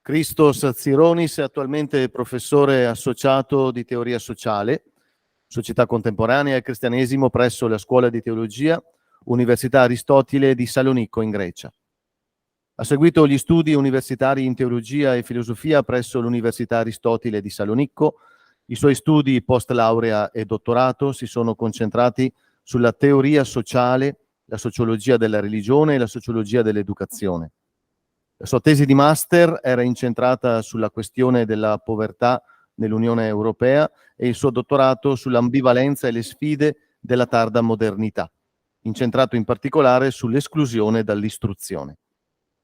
Christos Tsironis è attualmente professore associato di teoria sociale, società contemporanea e cristianesimo presso la Scuola di Teologia, Università Aristotele di Salonicco in Grecia. Ha seguito gli studi universitari in teologia e filosofia presso l'Università Aristotele di Salonicco. I suoi studi post laurea e dottorato si sono concentrati sulla teoria sociale, la sociologia della religione e la sociologia dell'educazione. La sua tesi di master era incentrata sulla questione della povertà nell'Unione Europea e il suo dottorato sull'ambivalenza e le sfide della tarda modernità, incentrato in particolare sull'esclusione dall'istruzione.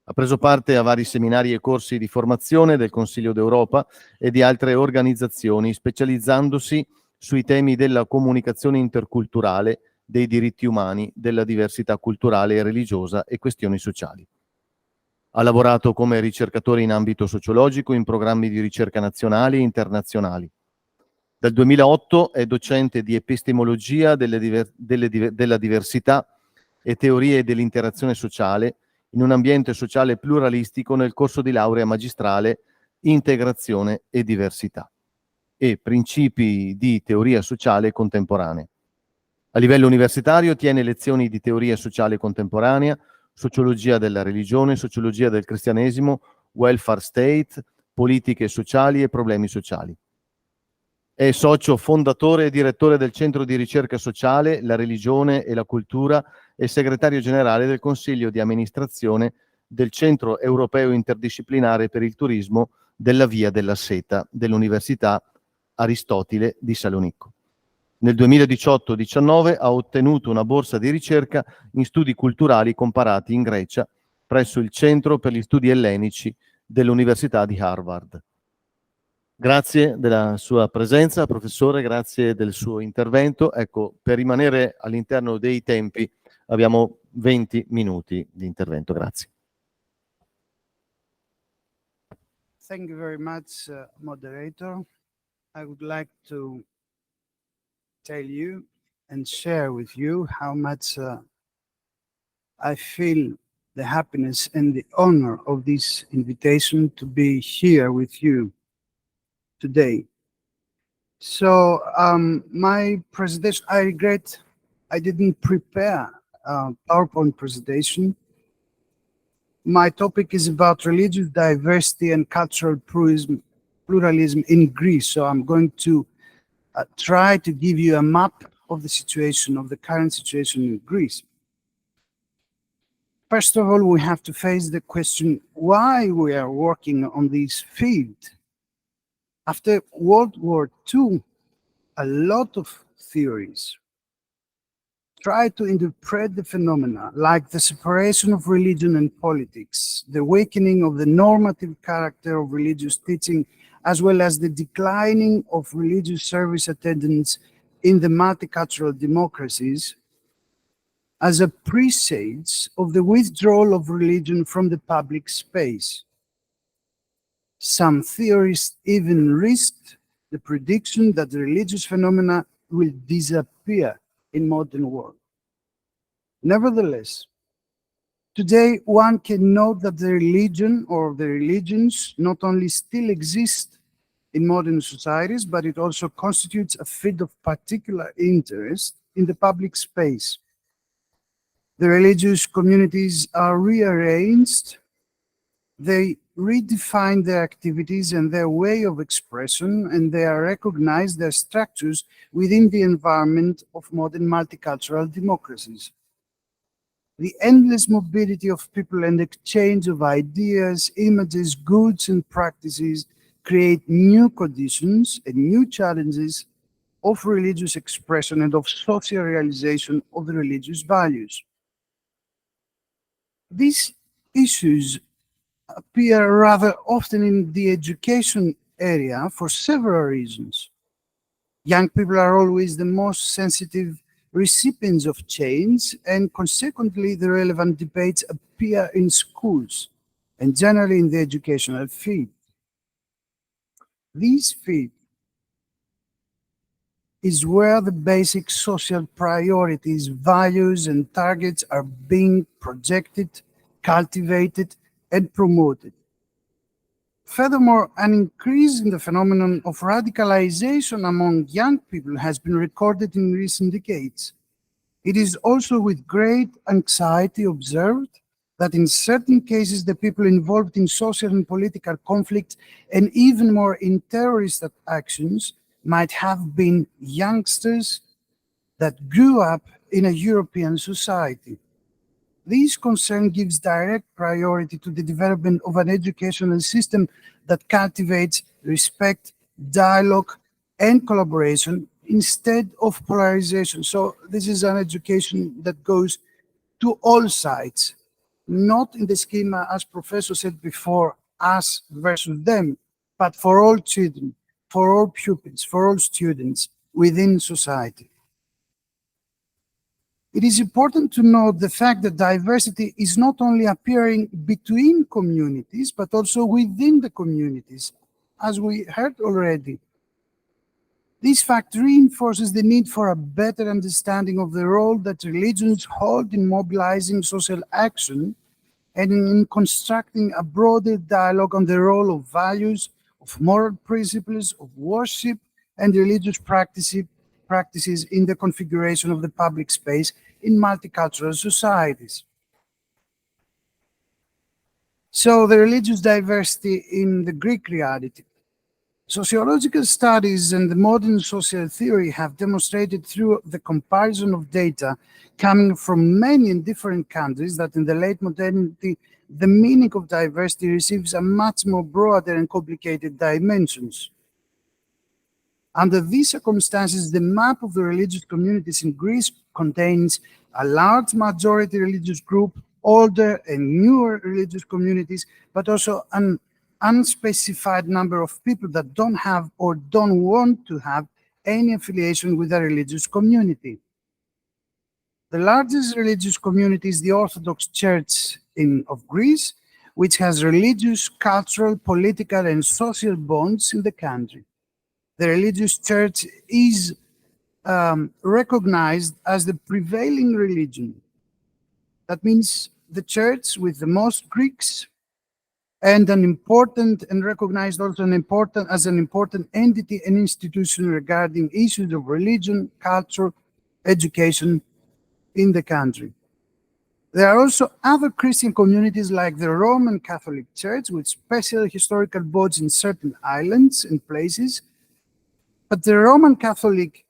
Ha preso parte a vari seminari e corsi di formazione del Consiglio d'Europa e di altre organizzazioni, specializzandosi sui temi della comunicazione interculturale, dei diritti umani, della diversità culturale e religiosa e questioni sociali. Ha lavorato come ricercatore in ambito sociologico in programmi di ricerca nazionali e internazionali. Dal 2008 è docente di epistemologia della diversità e teorie dell'interazione sociale in un ambiente sociale pluralistico nel corso di laurea magistrale Integrazione e diversità e Principi di teoria sociale contemporanea. A livello universitario tiene lezioni di teoria sociale contemporanea, sociologia della religione, sociologia del cristianesimo, welfare state, politiche sociali e problemi sociali. È socio fondatore e direttore del Centro di Ricerca Sociale, la Religione e la Cultura e segretario generale del Consiglio di amministrazione del Centro Europeo Interdisciplinare per il Turismo della Via della Seta dell'Università Aristotele di Salonicco. Nel 2018-19 ha ottenuto una borsa di ricerca in studi culturali comparati in Grecia presso il Centro per gli Studi Ellenici dell'Università di Harvard. Grazie della sua presenza, professore, grazie del suo intervento. Ecco, per rimanere all'interno dei tempi abbiamo 20 minuti di intervento. Grazie. Thank you very much, moderator. I would like to tell you and share with you how much I feel the happiness and the honor of this invitation to be here with you today. So my presentation, I regret I didn't prepare a PowerPoint presentation. My topic is about religious diversity and cultural pluralism in Greece. So I'm going to try to give you a map of the situation, of the current situation in Greece. First of all, we have to face the question why we are working on this field. After World War II, a lot of theories try to interpret the phenomena like the separation of religion and politics, the weakening of the normative character of religious teaching, as well as the declining of religious service attendance in the multicultural democracies as a presage of the withdrawal of religion from the public space. Some theorists even risked the prediction that the religious phenomena will disappear in modern world. Nevertheless, today one can note that the religion or the religions not only still exist in modern societies, but it also constitutes a field of particular interest in the public space. The religious communities are rearranged, they redefine their activities and their way of expression, and they are recognized their structures within the environment of modern multicultural democracies. The endless mobility of people and exchange of ideas, images, goods, and practices create new conditions and new challenges of religious expression and of social realization of the religious values. These issues appear rather often in the education area for several reasons. Young people are always the most sensitive recipients of change, and consequently the relevant debates appear in schools and generally in the educational field. This field is where the basic social priorities, values, and targets are being projected, cultivated, and promoted. Furthermore, an increase in the phenomenon of radicalization among young people has been recorded in recent decades. It is also with great anxiety observed that in certain cases the people involved in social and political conflict, and even more in terrorist actions, might have been youngsters that grew up in a European society. This concern gives direct priority to the development of an educational system that cultivates respect, dialogue, and collaboration instead of polarization. So this is an education that goes to all sides, not in the schema, as Professor said before, us versus them, but for all children, for all pupils, for all students within society. It is important to note the fact that diversity is not only appearing between communities, but also within the communities, as we heard already. This fact reinforces the need for a better understanding of the role that religions hold in mobilizing social action and in constructing a broader dialogue on the role of values, of moral principles, of worship, and religious practices in the configuration of the public space in multicultural societies. So the religious diversity in the Greek reality. Sociological studies and the modern social theory have demonstrated through the comparison of data coming from many and different countries that in the late modernity, the meaning of diversity receives a much more broader and complicated dimensions. Under these circumstances, the map of the religious communities in Greece contains a large majority religious group, older and newer religious communities, but also an unspecified number of people that don't have or don't want to have any affiliation with a religious community. The largest religious community is the Orthodox Church of Greece, which has religious, cultural, political, and social bonds in the country. The religious church is recognized as the prevailing religion. That means the church with the most Greeks, and recognized also as an important entity and institution regarding issues of religion, culture, education in the country. There are also other Christian communities like the Roman Catholic Church with special historical boards in certain islands and places. But the Roman Catholic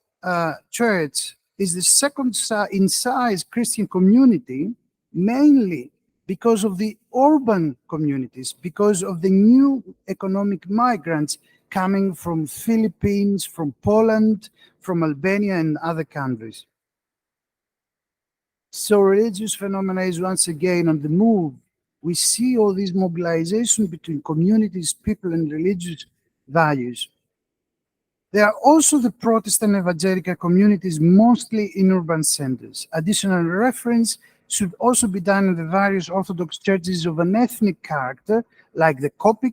Church is the second in size Christian community, mainly because of the urban communities, because of the new economic migrants coming from Philippines, from Poland, from Albania and other countries. So religious phenomena is once again on the move. We see all this mobilization between communities, people, and religious values. There are also the Protestant evangelical communities, mostly in urban centers. Additional reference should also be done in the various Orthodox churches of an ethnic character, like the Coptic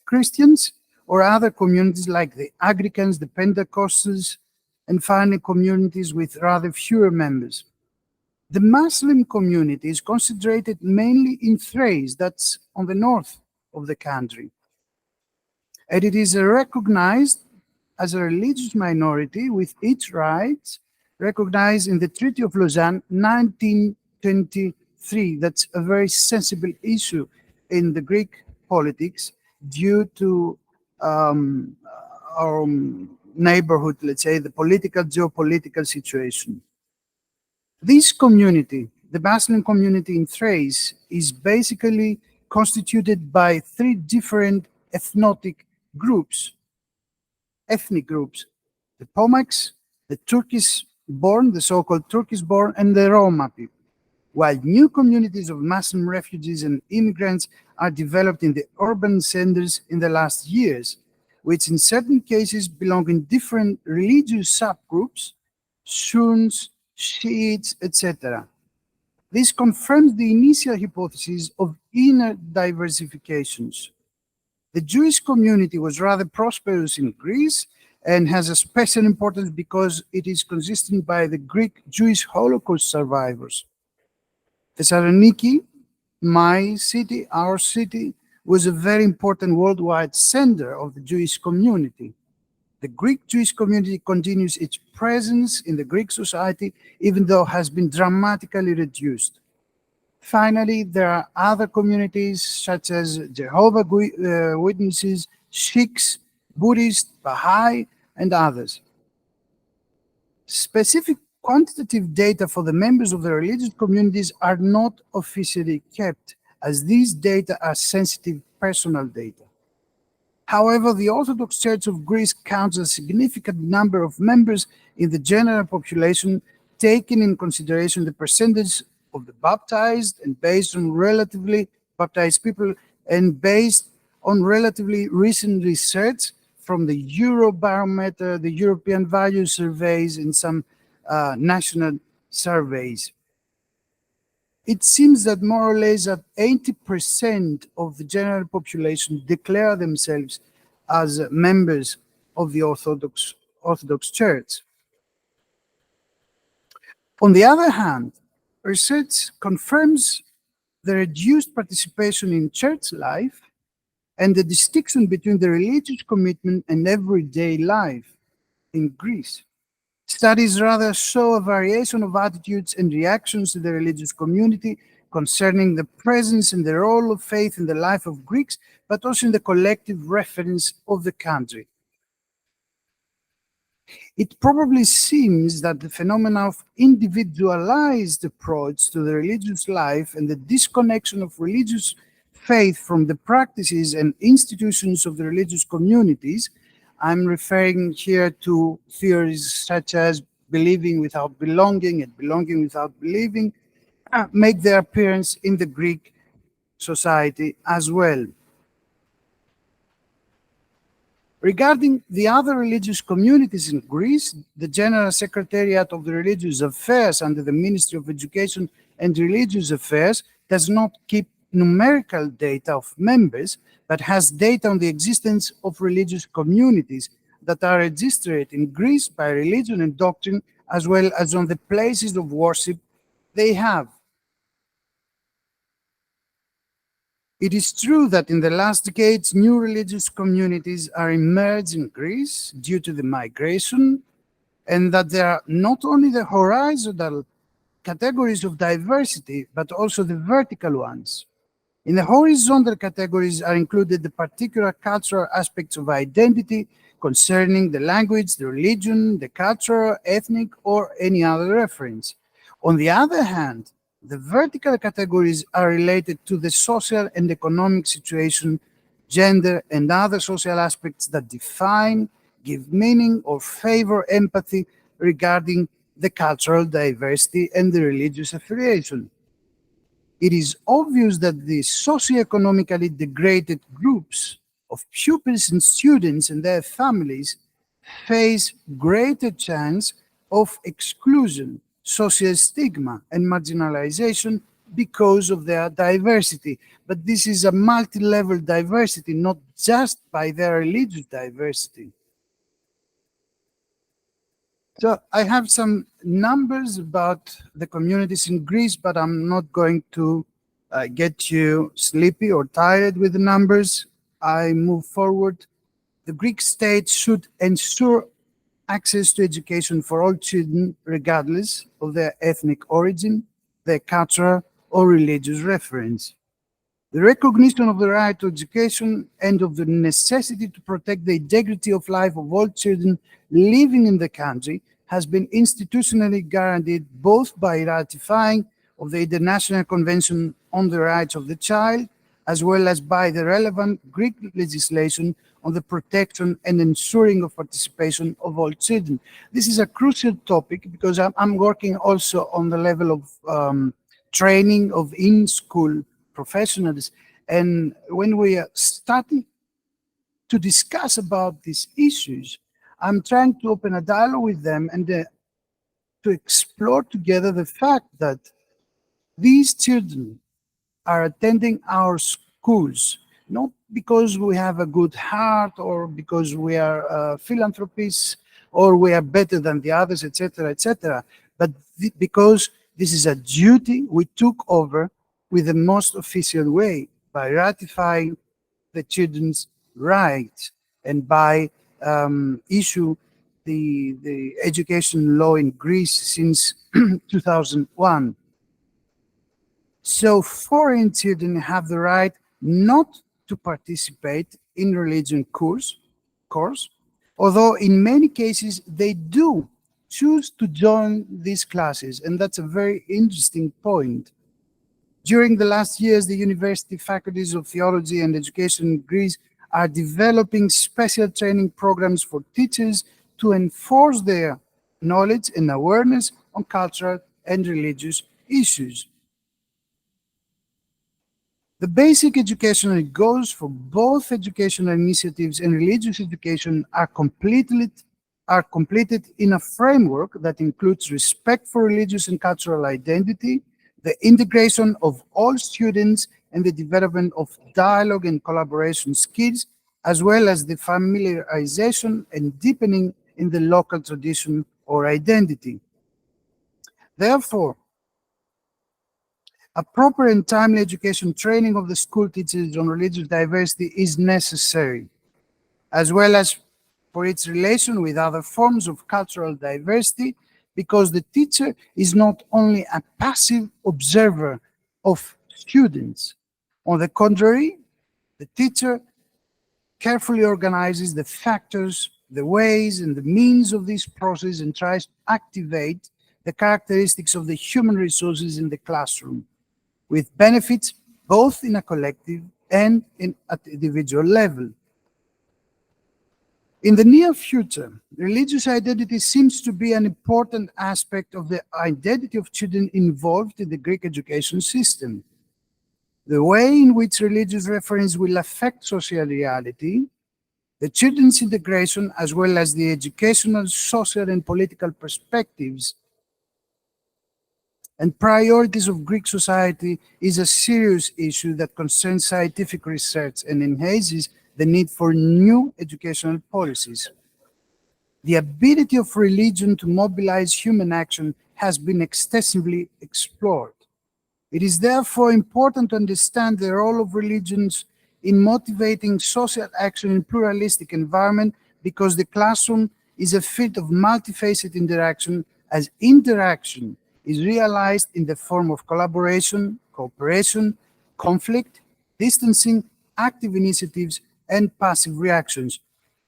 Christians, or other communities like the Anglicans, the Pentecostals, and finally communities with rather fewer members. The Muslim community is concentrated mainly in Thrace, that's on the north of the country. And it is recognized as a religious minority with its rights recognized in the Treaty of Lausanne 1923. That's a very sensible issue in the Greek politics due to our neighborhood, let's say, the geopolitical situation. This community, the Muslim community in Thrace, is basically constituted by three different ethnic groups, the Pomaks, the Turkish-born, the so-called Turkish-born, and the Roma people, while new communities of Muslim refugees and immigrants are developed in the urban centers in the last years, which in certain cases belong in different religious subgroups, Sunnis, Shiites, etc. This confirms the initial hypothesis of inner diversifications. The Jewish community was rather prosperous in Greece and has a special importance because it is consisted by the Greek Jewish Holocaust survivors. Thessaloniki, my city, our city, was a very important worldwide center of the Jewish community. The Greek Jewish community continues its presence in the Greek society, even though it has been dramatically reduced. Finally, there are other communities such as Jehovah's Witnesses, Sikhs, Buddhists, Baha'i, and others. Specific quantitative data for the members of the religious communities are not officially kept, as these data are sensitive personal data. However, the Orthodox Church of Greece counts a significant number of members in the general population, taking in consideration the percentage of the baptized and based on relatively baptized people and based on relatively recent research from the Eurobarometer, the European Value Surveys, and some national surveys. It seems that more or less that 80% of the general population declare themselves as members of the Orthodox Church. On the other hand, research confirms the reduced participation in church life and the distinction between the religious commitment and everyday life in Greece. Studies rather show a variation of attitudes and reactions to the religious community concerning the presence and the role of faith in the life of Greeks, but also in the collective reference of the country. It probably seems that the phenomena of individualized approach to the religious life and the disconnection of religious faith from the practices and institutions of the religious communities, I'm referring here to theories such as believing without belonging and belonging without believing, make their appearance in the Greek society as well. Regarding the other religious communities in Greece, the General Secretariat of the Religious Affairs under the Ministry of Education and Religious Affairs does not keep numerical data of members, but has data on the existence of religious communities that are registered in Greece by religion and doctrine, as well as on the places of worship they have. It is true that in the last decades, new religious communities are emerging in Greece due to the migration, and that there are not only the horizontal categories of diversity, but also the vertical ones. In the horizontal categories are included the particular cultural aspects of identity concerning the language, the religion, the culture, ethnic, or any other reference. On the other hand, the vertical categories are related to the social and economic situation, gender, and other social aspects that define, give meaning, or favor empathy regarding the cultural diversity and the religious affiliation. It is obvious that the socioeconomically degraded groups of pupils and students and their families face greater chance of exclusion, social stigma, and marginalization because of their diversity. But this is a multi-level diversity, not just by their religious diversity. So I have some numbers about the communities in Greece, but I'm not going to get you sleepy or tired with the numbers. I move forward. The Greek state should ensure access to education for all children, regardless of their ethnic origin, their cultural or religious reference. The recognition of the right to education and of the necessity to protect the integrity of life of all children living in the country has been institutionally guaranteed both by ratifying of the International Convention on the Rights of the Child, as well as by the relevant Greek legislation on the protection and ensuring of participation of all children. This is a crucial topic because I'm working also on the level of training of in-school professionals. And when we are starting to discuss about these issues, I'm trying to open a dialogue with them and to explore together the fact that these children are attending our schools, not because we have a good heart or because we are philanthropists or we are better than the others, etc., but because this is a duty we took over with the most official way by ratifying the children's rights and by issue the education law in Greece since 2001. So foreign children have the right not to participate in religion course, although in many cases they do choose to join these classes, and that's a very interesting point. During the last years, the university faculties of theology and education in Greece are developing special training programs for teachers to enforce their knowledge and awareness on cultural and religious issues. The basic educational goals for both educational initiatives and religious education are completed in a framework that includes respect for religious and cultural identity, the integration of all students, and the development of dialogue and collaboration skills, as well as the familiarization and deepening in the local tradition or identity. Therefore, a proper and timely education training of the school teachers on religious diversity is necessary, as well as for its relation with other forms of cultural diversity, because the teacher is not only a passive observer of students. On the contrary, the teacher carefully organizes the factors, the ways, and the means of this process and tries to activate the characteristics of the human resources in the classroom, with benefits both in a collective and at individual level. In the near future, religious identity seems to be an important aspect of the identity of children involved in the Greek education system. The way in which religious reference will affect social reality, the children's integration, as well as the educational, social, and political perspectives and priorities of Greek society is a serious issue that concerns scientific research and enhances the need for new educational policies. The ability of religion to mobilize human action has been extensively explored. It is therefore important to understand the role of religions in motivating social action in pluralistic environment, because the classroom is a field of multifaceted interaction, as interaction is realized in the form of collaboration, cooperation, conflict, distancing, active initiatives, and passive reactions.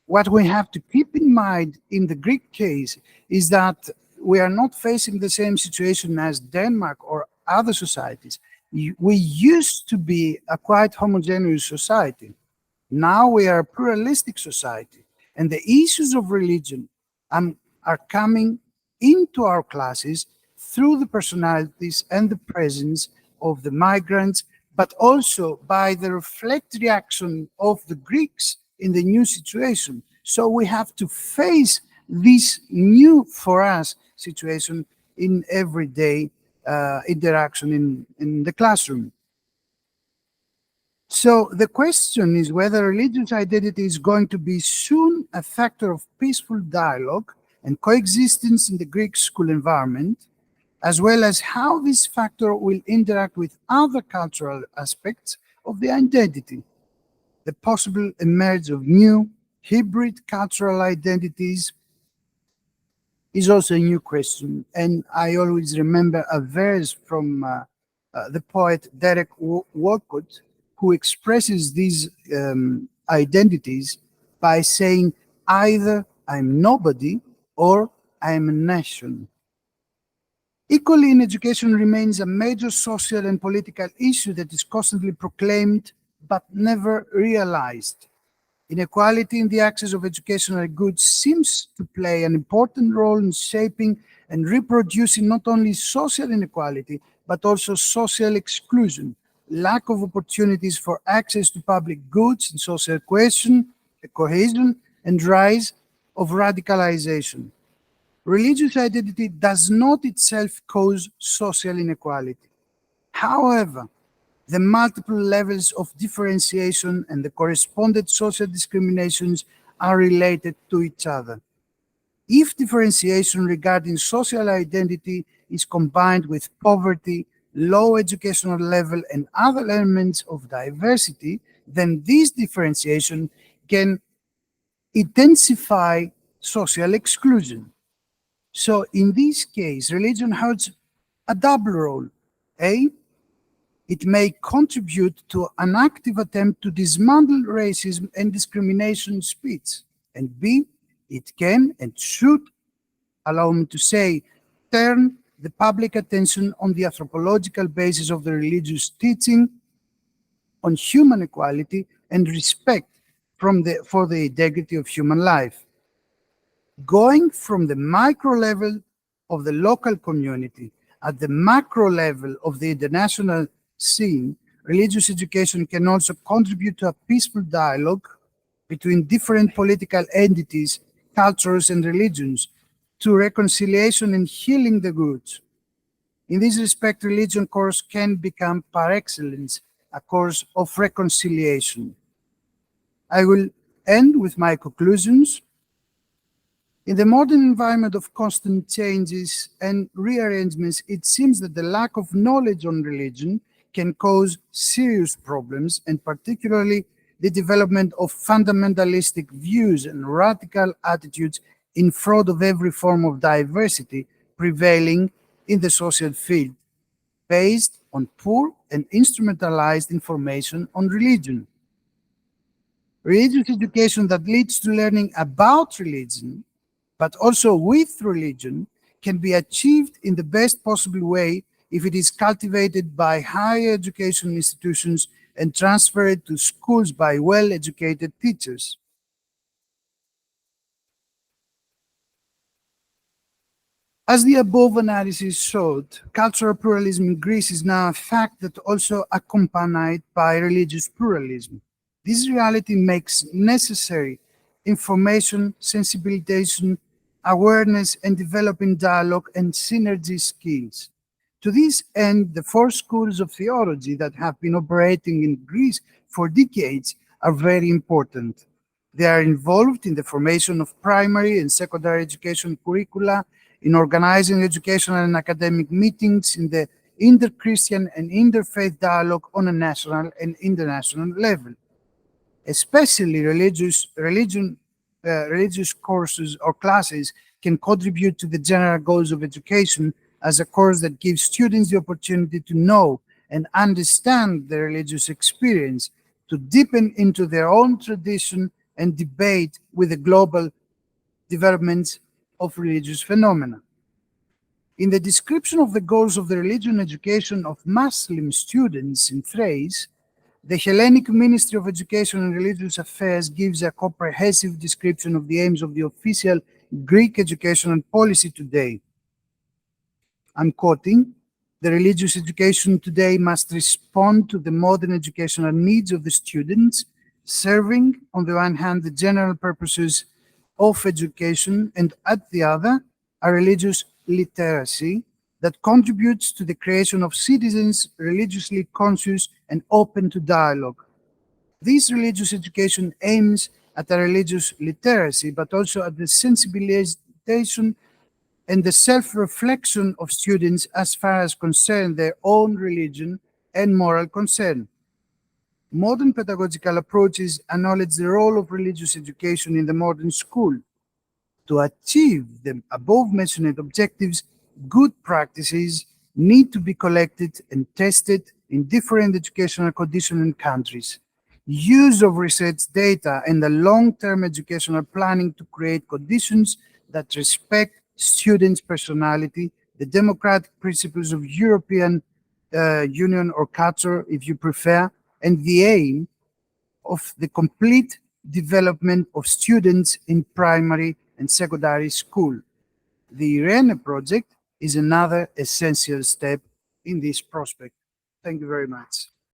What we have to keep in mind in the Greek case is that we are not facing the same situation as Denmark or other societies. We used to be a quite homogeneous society. Now we are a pluralistic society, and the issues of religion are coming into our classes through the personalities and the presence of the migrants, but also by the reflect reaction of the Greeks in the new situation. So we have to face this new, for us, situation in everyday interaction in the classroom. So the question is whether religious identity is going to be soon a factor of peaceful dialogue and coexistence in the Greek school environment, as well as how this factor will interact with other cultural aspects of the identity. The possible emergence of new hybrid cultural identities is also a new question. And I always remember a verse from the poet Derek Walcott, who expresses these identities by saying, either I'm nobody or I'm a nation. Equally, in education remains a major social and political issue that is constantly proclaimed but never realized. Inequality in the access of educational goods seems to play an important role in shaping and reproducing not only social inequality, but also social exclusion, lack of opportunities for access to public goods and social cohesion, and rise of radicalization. Religious identity does not itself cause social inequality. However, the multiple levels of differentiation and the correspondent social discriminations are related to each other. If differentiation regarding social identity is combined with poverty, low educational level, and other elements of diversity, then this differentiation can intensify social exclusion. So in this case, religion holds a double role. A, it may contribute to an active attempt to dismantle racism and discrimination speech. And B, it can and should, allow me to say, turn the public attention on the anthropological basis of the religious teaching on human equality and respect for the integrity of human life. Going from the micro level of the local community at the macro level of the international scene, religious education can also contribute to a peaceful dialogue between different political entities, cultures, and religions, to reconciliation and healing the goods. In this respect, religion course can become par excellence a course of reconciliation. I will end with my conclusions. In the modern environment of constant changes and rearrangements, it seems that the lack of knowledge on religion can cause serious problems, and particularly the development of fundamentalistic views and radical attitudes in front of every form of diversity prevailing in the social field, based on poor and instrumentalized information on religion. Religious education that leads to learning about religion, but also with religion, can be achieved in the best possible way if it is cultivated by higher education institutions and transferred to schools by well-educated teachers. As the above analysis showed, cultural pluralism in Greece is now a fact that also accompanied by religious pluralism. This reality makes necessary information, sensibilization, awareness, and developing dialogue and synergy skills. To this end, the 4 schools of theology that have been operating in Greece for decades are very important. They are involved in the formation of primary and secondary education curricula, in organizing educational and academic meetings, in the inter-Christian and interfaith dialogue on a national and international level. Especially religious courses or classes can contribute to the general goals of education as a course that gives students the opportunity to know and understand their religious experience, to deepen into their own tradition and debate with the global developments of religious phenomena. In the description of the goals of the religion education of Muslim students in Thrace, the Hellenic Ministry of Education and Religious Affairs gives a comprehensive description of the aims of the official Greek educational policy today. I'm quoting, "The religious education today must respond to the modern educational needs of the students, serving, on the one hand, the general purposes of education, and at the other, a religious literacy that contributes to the creation of citizens religiously conscious and open to dialogue. This religious education aims at a religious literacy, but also at the sensibilization and the self-reflection of students as far as concern their own religion and moral concern. Modern pedagogical approaches acknowledge the role of religious education in the modern school. To achieve the above-mentioned objectives, good practices need to be collected and tested in different educational conditions and countries. Use of research data and the long-term educational planning to create conditions that respect students' personality, the democratic principles of European Union or culture, if you prefer, and the aim of the complete development of students in primary and secondary school. The IRENE project is another essential step in this prospect. Thank you very much.